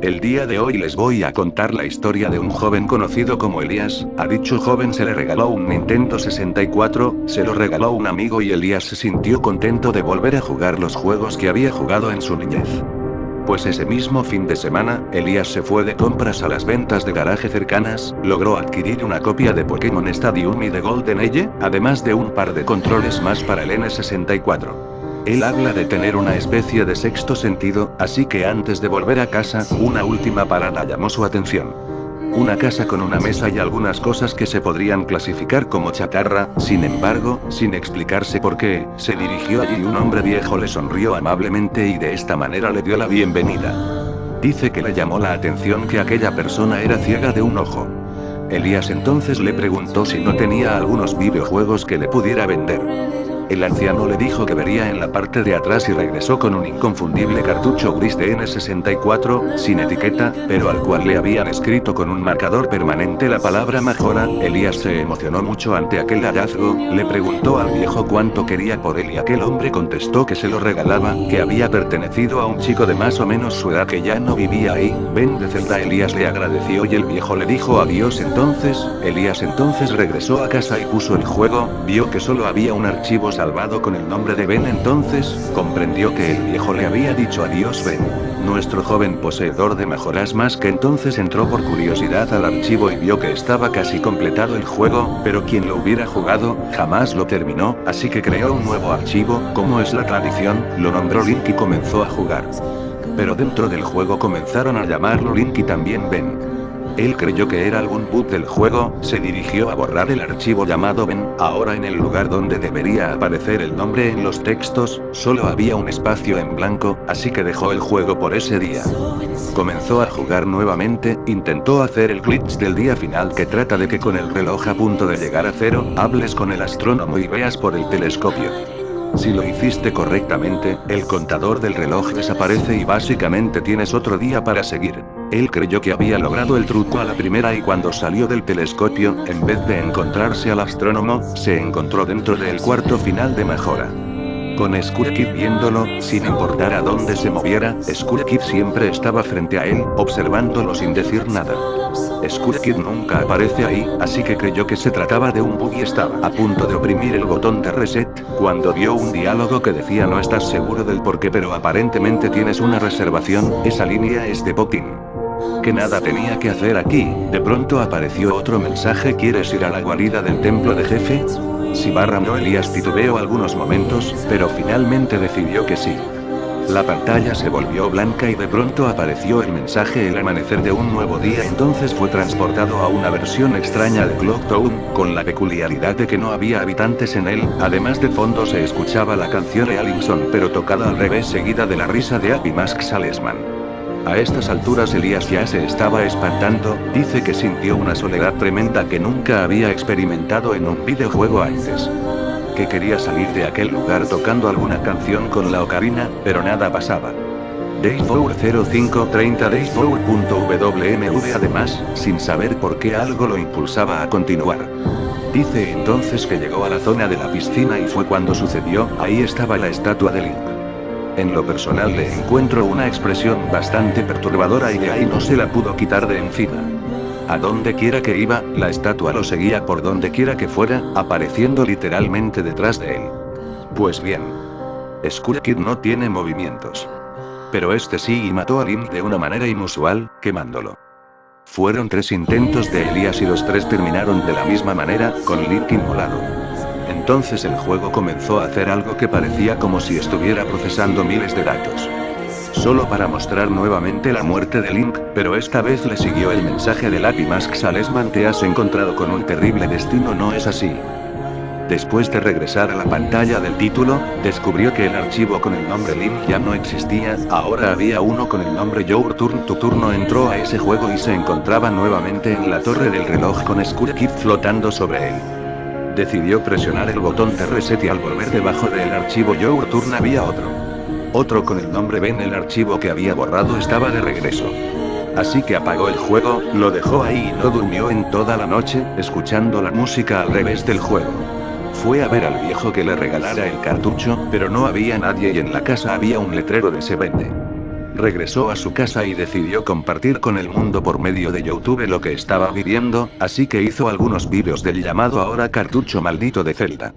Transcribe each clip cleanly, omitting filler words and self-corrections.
El día de hoy les voy a contar la historia de un joven conocido como Elías. A dicho joven se le regaló un Nintendo 64, se lo regaló un amigo y Elías se sintió contento de volver a jugar los juegos que había jugado en su niñez. Pues ese mismo fin de semana, Elías se fue de compras a las ventas de garaje cercanas, logró adquirir una copia de Pokémon Stadium y de Golden Age, además de un par de controles más para el N64. Él habla de tener una especie de sexto sentido, así que antes de volver a casa, una última parada llamó su atención. Una casa con una mesa y algunas cosas que se podrían clasificar como chatarra. Sin embargo, sin explicarse por qué, se dirigió allí y un hombre viejo le sonrió amablemente y de esta manera le dio la bienvenida. Dice que le llamó la atención que aquella persona era ciega de un ojo. Elías entonces le preguntó si no tenía algunos videojuegos que le pudiera vender. El anciano le dijo que vería en la parte de atrás y regresó con un inconfundible cartucho gris de N64, sin etiqueta, pero al cual le habían escrito con un marcador permanente la palabra Majora. Elías se emocionó mucho ante aquel hallazgo, le preguntó al viejo cuánto quería por él y aquel hombre contestó que se lo regalaba, que había pertenecido a un chico de más o menos su edad que ya no vivía ahí. Ben de Zelda. Elías le agradeció y el viejo le dijo adiós. Elías entonces regresó a casa y puso el juego, vio que solo había un archivo salvado con el nombre de Ben. Entonces, comprendió que el viejo le había dicho adiós Ben. Nuestro joven poseedor de mejoras más que entonces entró por curiosidad al archivo y vio que estaba casi completado el juego, pero quien lo hubiera jugado, jamás lo terminó, así que creó un nuevo archivo, como es la tradición, lo nombró Link y comenzó a jugar. Pero dentro del juego comenzaron a llamarlo Link y también Ben. Él creyó que era algún bug del juego, se dirigió a borrar el archivo llamado Ben. Ahora en el lugar donde debería aparecer el nombre en los textos, solo había un espacio en blanco, así que dejó el juego por ese día. Comenzó a jugar nuevamente, intentó hacer el glitch del día final que trata de que con el reloj a punto de llegar a cero, hables con el astrónomo y veas por el telescopio. Si lo hiciste correctamente, el contador del reloj desaparece y básicamente tienes otro día para seguir. Él creyó que había logrado el truco a la primera y cuando salió del telescopio, en vez de encontrarse al astrónomo, se encontró dentro del cuarto final de mejora. Con Skull Kid viéndolo, sin importar a dónde se moviera, Skull Kid siempre estaba frente a él, observándolo sin decir nada. Skull Kid nunca aparece ahí, así que creyó que se trataba de un bug y estaba a punto de oprimir el botón de reset, cuando vio un diálogo que decía no estás seguro del porqué pero aparentemente tienes una reservación, esa línea es de Pokin. Que nada tenía que hacer aquí. De pronto apareció otro mensaje: ¿quieres ir a la guarida del templo de jefe? Si barra no. Elías titubeó algunos momentos, pero finalmente decidió que sí. La pantalla se volvió blanca y de pronto apareció el mensaje: el amanecer de un nuevo día. Entonces fue transportado a una versión extraña de Clock Town, con la peculiaridad de que no había habitantes en él, además de fondo se escuchaba la canción Realingson pero tocada al revés seguida de la risa de Happy Mask Salesman. A estas alturas Elías ya se estaba espantando, dice que sintió una soledad tremenda que nunca había experimentado en un videojuego antes. Que quería salir de aquel lugar tocando alguna canción con la ocarina, pero nada pasaba. Dayfour 0530 Dayfour.wmv además, sin saber por qué algo lo impulsaba a continuar. Dice entonces que llegó a la zona de la piscina y fue cuando sucedió, ahí estaba la estatua de Link. En lo personal le encuentro una expresión bastante perturbadora y de ahí no se la pudo quitar de encima. A donde quiera que iba, la estatua lo seguía por donde quiera que fuera, apareciendo literalmente detrás de él. Pues bien, Skull Kid no tiene movimientos. Pero este sí y mató a Link de una manera inusual, quemándolo. Fueron 3 intentos de Elías y los 3 terminaron de la misma manera, con Link inmolado. Entonces el juego comenzó a hacer algo que parecía como si estuviera procesando miles de datos. Solo para mostrar nuevamente la muerte de Link, pero esta vez le siguió el mensaje del Happy Mask Salesman: te has encontrado con un terrible destino, ¿no es así? Después de regresar a la pantalla del título, descubrió que el archivo con el nombre Link ya no existía, ahora había uno con el nombre Your Turn. Tu turno. Entró a ese juego y se encontraba nuevamente en la torre del reloj con Skull Kid flotando sobre él. Decidió presionar el botón de reset y al volver debajo del archivo Your Turn había otro con el nombre Ben. El archivo que había borrado estaba de regreso. Así que apagó el juego, lo dejó ahí y no durmió en toda la noche, escuchando la música al revés del juego. Fue a ver al viejo que le regalara el cartucho, pero no había nadie y en la casa había un letrero de se vende. Regresó a su casa y decidió compartir con el mundo por medio de YouTube lo que estaba viviendo, así que hizo algunos vídeos del llamado ahora cartucho maldito de Zelda.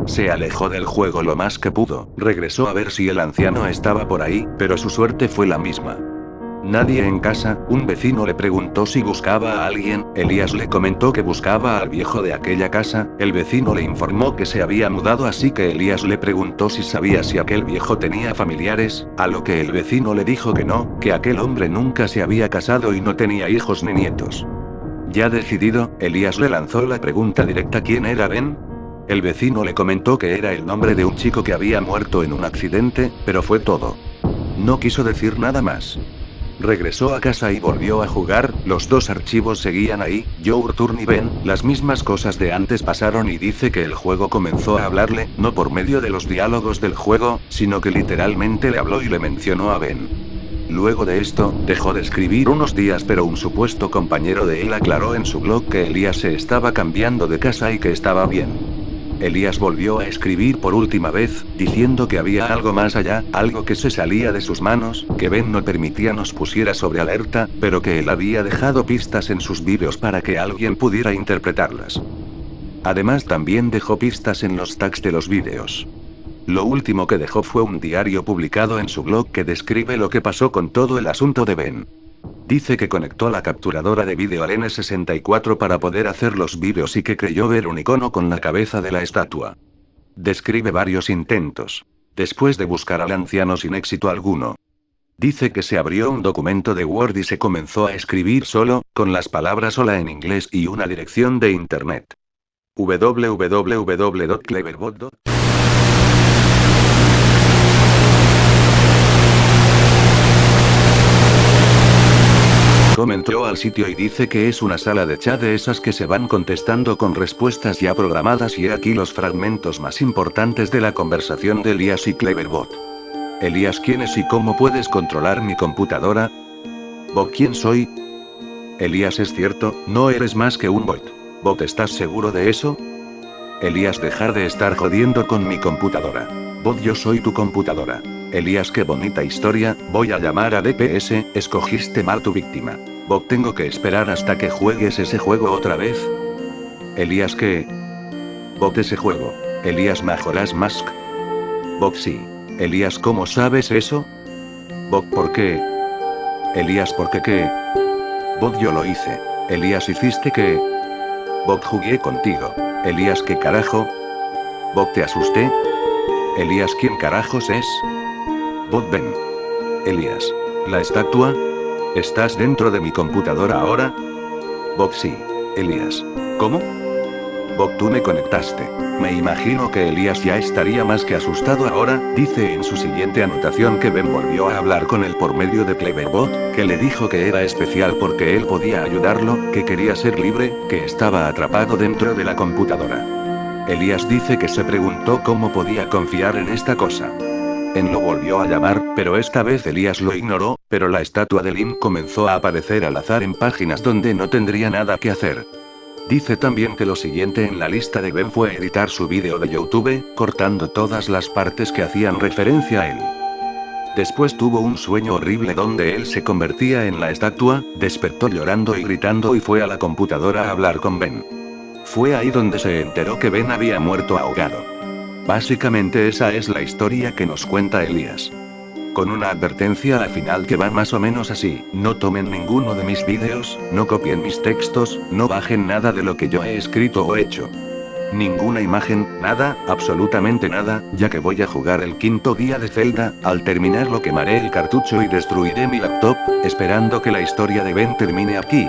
Se alejó del juego lo más que pudo, regresó a ver si el anciano estaba por ahí, pero su suerte fue la misma. Nadie en casa, un vecino le preguntó si buscaba a alguien, Elías le comentó que buscaba al viejo de aquella casa, el vecino le informó que se había mudado así que Elías le preguntó si sabía si aquel viejo tenía familiares, a lo que el vecino le dijo que no, que aquel hombre nunca se había casado y no tenía hijos ni nietos. Ya decidido, Elías le lanzó la pregunta directa: ¿quién era Ben? El vecino le comentó que era el nombre de un chico que había muerto en un accidente, pero fue todo. No quiso decir nada más. Regresó a casa y volvió a jugar, los dos archivos seguían ahí, Your Turn y Ben, las mismas cosas de antes pasaron y dice que el juego comenzó a hablarle, no por medio de los diálogos del juego, sino que literalmente le habló y le mencionó a Ben. Luego de esto, dejó de escribir unos días pero un supuesto compañero de él aclaró en su blog que Elías se estaba cambiando de casa y que estaba bien. Elías volvió a escribir por última vez, diciendo que había algo más allá, algo que se salía de sus manos, que Ben no permitía nos pusiera sobre alerta, pero que él había dejado pistas en sus vídeos para que alguien pudiera interpretarlas. Además también dejó pistas en los tags de los vídeos. Lo último que dejó fue un diario publicado en su blog que describe lo que pasó con todo el asunto de Ben. Dice que conectó la capturadora de vídeo al N64 para poder hacer los vídeos y que creyó ver un icono con la cabeza de la estatua. Describe varios intentos. Después de buscar al anciano sin éxito alguno. Dice que se abrió un documento de Word y se comenzó a escribir solo, con las palabras hola en inglés y una dirección de internet. www.cleverbot. Comentó al sitio y dice que es una sala de chat de esas que se van contestando con respuestas ya programadas y he aquí los fragmentos más importantes de la conversación de Elías y Cleverbot. Elías: ¿quién es y cómo puedes controlar mi computadora? Bot: ¿quién soy? Elías: es cierto, no eres más que un bot. Bot: ¿estás seguro de eso? Elías: dejar de estar jodiendo con mi computadora. Bot: yo soy tu computadora. Elías: qué bonita historia, voy a llamar a DPS, escogiste mal tu víctima. Bot: tengo que esperar hasta que juegues ese juego otra vez. Elías: ¿qué? Bot: ese juego. Elías: Majora's Mask. Bot: sí. Elías: ¿cómo sabes eso? Bot: ¿por qué? Elías: ¿por qué qué? Bot: yo lo hice. Elías: ¿hiciste qué? Bot: jugué contigo. Elías: ¿qué carajo? Bot: te asusté. Elías: ¿quién carajos es? Bot: Ben. Elías: ¿la estatua? ¿Estás dentro de mi computadora ahora? Bot: sí. Elías: ¿cómo? Bot: tú me conectaste. Me imagino que Elías ya estaría más que asustado ahora, dice en su siguiente anotación que Ben volvió a hablar con él por medio de Cleverbot, que le dijo que era especial porque él podía ayudarlo, que quería ser libre, que estaba atrapado dentro de la computadora. Elías dice que se preguntó cómo podía confiar en esta cosa. Ben lo volvió a llamar, pero esta vez Elías lo ignoró, pero la estatua de Link comenzó a aparecer al azar en páginas donde no tendría nada que hacer. Dice también que lo siguiente en la lista de Ben fue editar su vídeo de YouTube, cortando todas las partes que hacían referencia a él. Después tuvo un sueño horrible donde él se convertía en la estatua, despertó llorando y gritando y fue a la computadora a hablar con Ben. Fue ahí donde se enteró que Ben había muerto ahogado. Básicamente esa es la historia que nos cuenta Elías. Con una advertencia al final que va más o menos así: no tomen ninguno de mis vídeos, no copien mis textos, no bajen nada de lo que yo he escrito o hecho. Ninguna imagen, nada, absolutamente nada, ya que voy a jugar el quinto día de Zelda, al terminar lo quemaré el cartucho y destruiré mi laptop, esperando que la historia de Ben termine aquí,